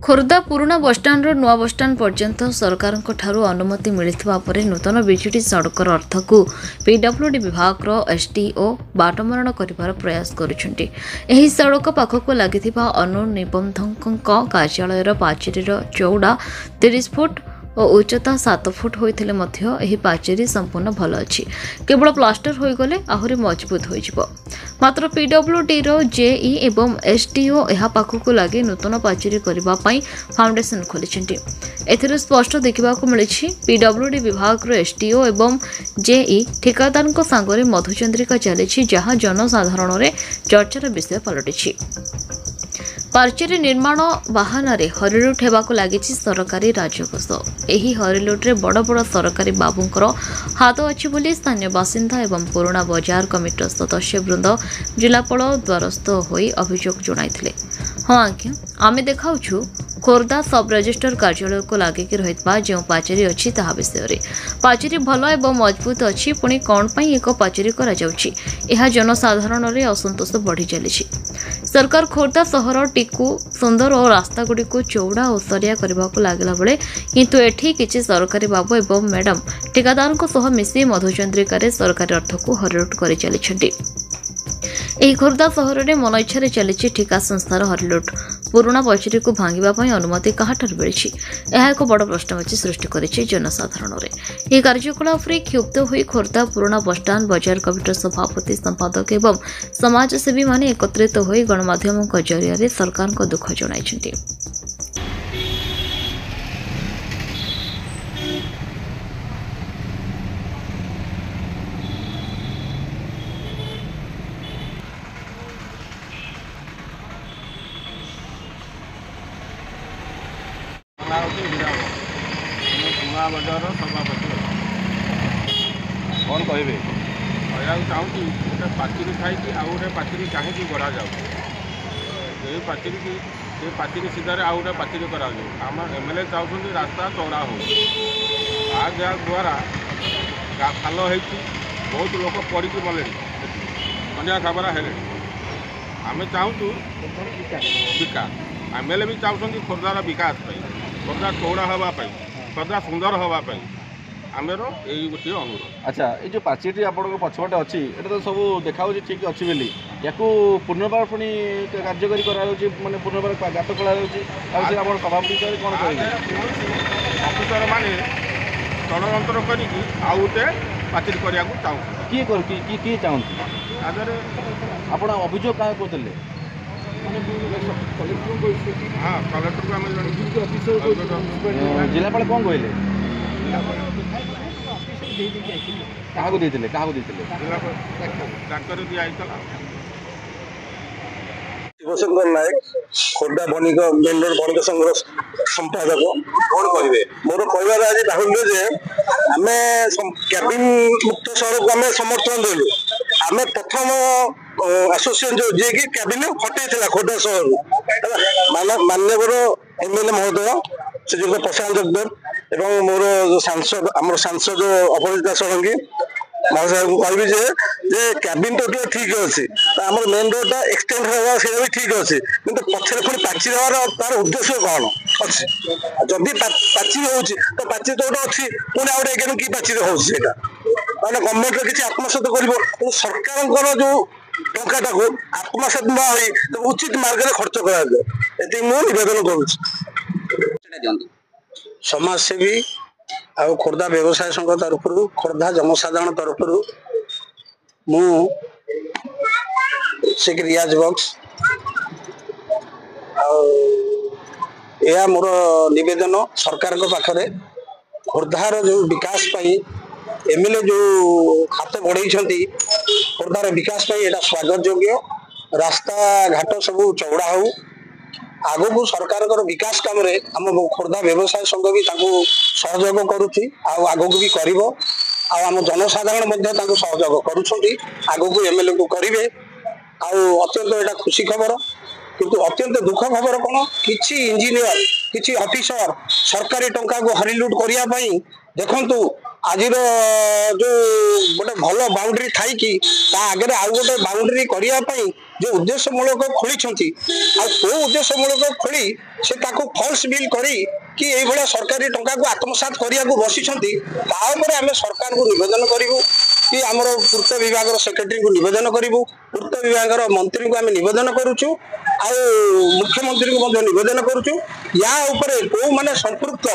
खोर्धा पुराना बसस्टाण्ड नुआ बसस्टाण्ड पर्यंत सरकार अनुमति मिलता पर नूतन बिजुटी सड़कर अर्थ को पीडब्ल्यूडी विभाग एसडीओ बाटमरण कर प्रयास करुछंती। एही सड़क पाखक लगी अनु निबंधक कार्यालय पाचेरी चौड़ा 30 फुट और उच्चता 7 फुट होते यह पाचेरी संपूर्ण भल अच्छी केवल प्लास्टर हो गले आहरी मजबूत हो मात्र पीडब्ल्यूडी जेई एवं एसडीओ यह पाखक लगे नूतन पाचेरी करने फाउंडेशन खोली। एथिर स्पष्ट देखा मिली पीडब्ल्यूडी विभाग एसडीओ एवं जेई ठिकादार सांगरे मधुचंद्रिका चली जहां जनसाधारण में चर्चार विषय पलटि। पाचेरी निर्माण बाहाना हरिलुट होगा लगी सरकारी राजकोष। यही हरिलुट्रे बड़ बड़ सरकारी बाबूंकर हाथ अच्छी बोली स्थानीय बासिंदा एवं पुराना बजार कमिटर सदस्य वृंद जिलापाल द्वारस्थ होई अभियोग जणाइथिले। हाँ आज्ञा आमे देखाउछु खोर्धा सब रजिस्टर कार्यालय को लगे रही जो पाचेरी अच्छी ता विषय पाचेरी भल एवं मजबूत अच्छी पुणी कौन पाई एक पाचेरी करा जाउछि यह जनसाधारण में असंतोष बढ़ी चली। सरकार खोर्धा सहर टीकू सुंदर और रास्ता गुड़ी को चौड़ा और सरिया करने को लगला बेले किंतु एठी किछि सरकारी बाबू एवं मैडम ठिकादार मिसी मधुचंद्रिकार सरकारी अर्थ को हरिलुट कर चली। खोर्धा सहर में मन इच्छा चली ठिका संस्थार हरिलुट पुराना पाचेरी को भांगापी अनुमति कहाठार मिली एक बड़ प्रश्नवाची सृष्टि करिछि जनसाधारण में। यह कार्यकलाप क्षुब्ध हो खोर्धा पुराना बसस्टाण्ड बजार कमिटर सभापति संपादक एवं समाजसेवी माने एकत्रित हो गणमाध्यम जरिया सरकार दुख जणाइछन्ति। बजार सभापति कौन कहे कहना चाहूँगी गोटे पाचेरी खाई आउ गोटे पाचेरी कहीं गढ़ा जाए पाचेरी सीधारे आउ गोटे पाचेरी करा आम एमएलए चाहते रास्ता चौड़ा हो द्वारा खाल हो बहुत लोग पड़ी मले खनिया खबरा है आम चाहूँ विकास एमएलए भी चाहते खोर्धार विकास खोर्धा चौड़ा हाँपाई खोर्धा सुंदर हाँपाई आमर यही गोटे अनुरोध। अच्छा ये जो पाचेरी आप पछपटे अच्छी ये तो सब देखा ठीक अच्छी बोली या पुनर्बार पुणी कार्यकारी माने पुनर्बार गात खोल सभापति कौन कहे अफिसर मैंने षड्यंत्र कर गोटे पाचेरी करने चाहूँ किए चाहते आप अभियोग क्या कहते हाँ कलेक्टर को जिलापाल कौन कहले क्या शिवशंकर नायक खोर्धा बणिक मेन रोड बणिक संघ संपादक कौन कहे मोर कहबार आज राहुल आम कैबिन मुक्त सहर को आम समर्थन देलु आम प्रथम एसोसिएशन जे कि कैबिन हटे खोर्धा सहर माननीय एमएलए महोदय श्रीजुक्त प्रशांत जगदेव एवं मोर सांसद आम सांसद अपराजिता षडंगी महासाहेब को कहि कैबिन तो ठीक अच्छे आम मेन रोडा एक्सटेंड होगा भी ठीक अच्छे कि पक्षर पुणी पाचेरी हमार तार उद्देश्य कौन अच्छे जदि पाचेरी हो तो पाचेरी तो गोटे अच्छी पुणी आउ गोटे कि पाचेरी होगा मैंने गवर्नमेंट किसी आत्मसात कर सरकार जो टंका को आत्मसात न हो उचित मार्ग में खर्च कर निवेदन करुँ। समाजसेवी आ खोर्धा व्यवसाय संघ तरफ खोर्धा जनसाधारण तरफ रियाज बॉक्स मोर निवेदन सरकार पाखरे खोर्धार जो विकास एमएलए जो हाथ बढ़े खोर्धार विकास स्वागत योग्य रास्ता घाट सब चौड़ा हो आगो को सरकार विकास काम रे आम खोर्धा व्यवसाय संघ भी सहयोग करुच्ची आगो को भी करिवो आम जनसाधारण सहयोग करुछंती आगो को एमएलए को करिवे अत्यंत एटा खुशी खबर किंतु अत्यंत दुख खबर कौन किछि इंजीनियर किछि ऑफिसर सरकारी टंका को हरिलुट करिया पई देखंतु आज जो गोटे भल बाउंड्री थी आगे आउ गोटे बाउंड्री करने जो उद्देश्यमूलक खोली कौ उद्देश्यमूलक खोली से फल्स बिल करी कि ये सरकारी टंका को आत्मसात करने को बसी आम सरकार को निवेदन करूँ कि आमर पूर्त विभाग सेक्रेटरी को निवेदन करूँ पूर्त विभाग मंत्री को आम निवेदन करुचु आ मुख्यमंत्री को निवेदन करुचु या कौ मैंने संपृक्त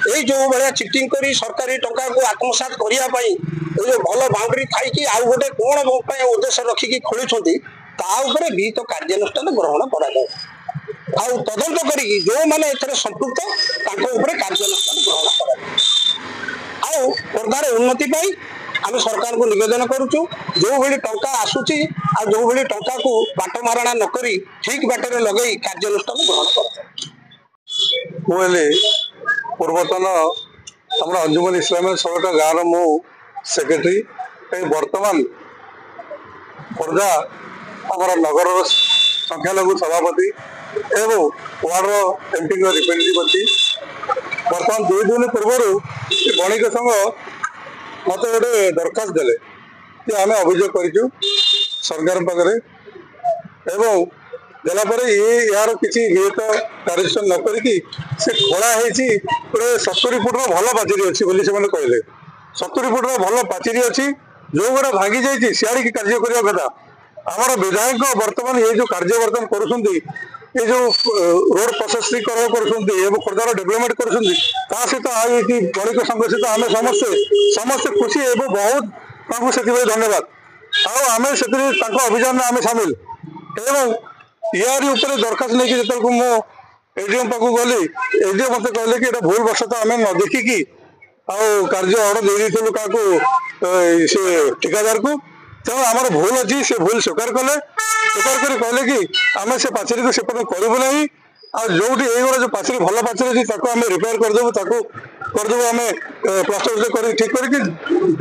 ये जो भाया चिटिंग करी सरकारी टंका को आत्मसात करने जो भल बाउंड्री थी आउ गोटे कौन उद्देश्य रखिकी खोलुंट ताऊपर विहित कार्यानुष्ठान ग्रहण कर तदंत करी जो मैंने संपृक्त कार्यानुष्ठान ग्रहण कर उन्नति आम सरकार को निवेदन करुचु जो भाई टंका आसूची आ जो भाई टंका को बाटमारणा नक ठीक बाटर लगे कार्यानुष्ठान ग्रहण कर पूर्वतन आम अंजुमन इस्लामिया सोलटा गाँव मु सेक्रेटरी बर्तमान खोर्धा आम नगर संख्यालघु सभापति एवं वार्ड एमपी रिप्रेजेंटेटिव अच्छी बर्तमान 2 दिन पूर्व बणिक संघ मत गोटे दरखास्त देले कि आम अभियोग करूँ सरकार पाखे एवं देलापर ये यार किसी विहित कार्यानुष्ठान न करी से खोला गोटे 70 फुट्र भल पाचेरी अच्छी बोली से कहले 70 फुट्र भल पाचेरी अच्छी जो गुड़ा भांगी जाइए सियाड़ी कार्य करने कथा आमर विधायक बर्तमान ये जो कार्य बर्तमान करुँच ये जो रोड प्रशस्तीकरण कर खोर्धार डेभलपमेंट कर सहित बणिक संघ सहित आम समस्ते खुशी एवं बहुत से धन्यवाद आम से अभियान आम सामिल एवं यार ऊपर दरखास्त नहीं जो मो एडीएम पाक गली एडीएम मत कहले कि भूल वर्षत आम न देखिकी कार्य अर्डर दे क्या से ठिकादार को तेणु आमर भूल अच्छी से भूल स्वीकार कले कहले कि आम से पाचेरी को सेपटे करूँ ना जो जो पाचेरी भल पाचेरी अच्छी आम रिपेयर करदेबू करदेबू आम प्लास्टर कर ठीक करके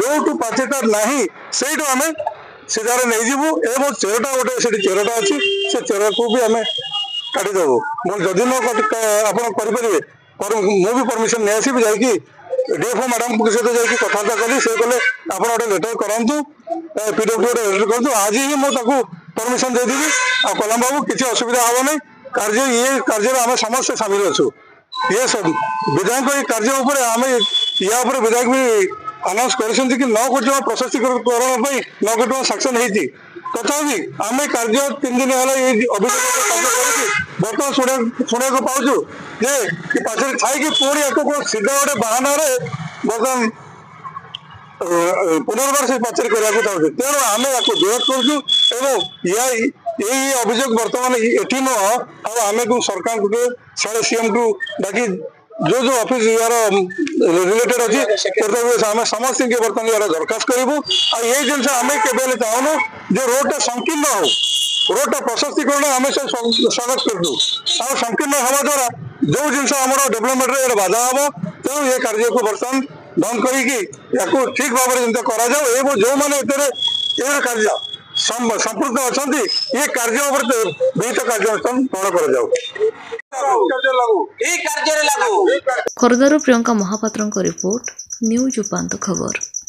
जो पाचेरीटा ना से आम सीधार नहीं जीवु एवं चेरटा गोटे से चेरटा अच्छी से चेर को भी आम काटिदेबू जदि न आप मुझे परमिशन नहीं आसबि जाकि डीएफओ मैडम सहित जाकि कथबार्ता कली से कहले आप गोटे लेटर करूँ पीडब्ल्यू गोटे लेटर करूँ आज ही मुझे परमिशन देदेवी आ कलम बाबू किसी असुविधा हम नहीं कार्य ये कार्य आम समस्ते सामिल अच्छु ये सब विधायक ये कार्य आम या विधायक भी अनाउंस कर न कोटी प्रशस्तीकरण 9 कोटी सक्सेन होती तथापि आम कार्य 3 दिन है अभियोग बर्तमान शुणा पाचु जे पाचेरी थी पुणी एक सीधा गोटे बाहाना बर्तमान पुनर्बार से पाचेरी करने चाहूँ तेणु आम या विरोध करुँ यही अभियोग बर्तमान ये नुह आम को सरकार साढ़े सीएम को डाकी जो जो ऑफिस यार रिलेटेड अच्छी आम समस्त बर्तमान यार दरखास्त करूँ ये जिन आम के चाहूँ जो रोडटा संकीर्ण हो रोडटा प्रशस्तीकरण आम स्वागत करूँ आ संकीर्ण हवा द्वारा जो जिन डेभलपमेंट बाधा हम तेणु ये कार्य को बर्तमान बंद कर ठीक भाव में चिंता कर जो मैंने कार्य संपृक्त अच्छा ये कार्य विहित कार्यानुष्ठान ग्रहण कर खोर्धारू प्रियंका महापात्र रिपोर्ट न्यूज उपांत खबर।